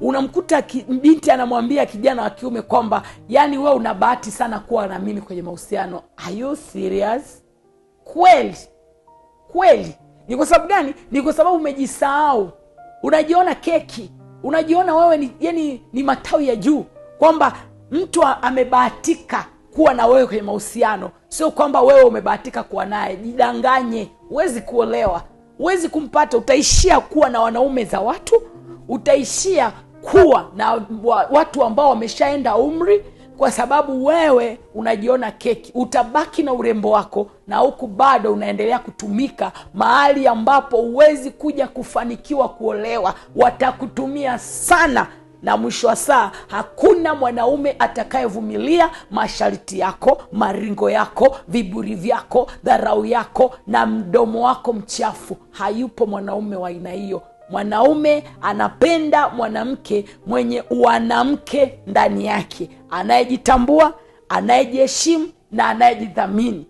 unamkuta binti anamwambia kijana wa kiume kwamba yani wewe una bahati sana kuwa na mimi kwenye mahusiano. Are you serious? Kweli. Ni kwa sababu gani? Ni kwa sababu umejisahau. Unajiona keki. Unajiona wewe ni matawi ya juu, kwamba mtu amebahatika kuwa na wewe kwenye mahusiano, sio kwamba wewe umebahatika kuwa naye. Jidanganye. Huwezi kuolewa, huwezi kumpata. Utaishia kuwa na wanaume za watu, utaishia kuwa na watu ambao wameshaenda umri, kwa sababu wewe unajiona keki. Utabaki na urembo wako na huku bado unaendelea kutumika mahali ambapo huwezi kuja kufanikiwa kuolewa. Watakutumia sana, na mwisho wa saa hakuna mwanaume atakayevumilia masharti yako, maringo yako, viburi vyako, dharau yako na mdomo wako mchafu. Hayupo mwanaume wa aina hiyo. Mwanaume anapenda mwanamke mwenye wanamke ndani yake, anayejitambua, anayejiheshimu na anayejidhamini.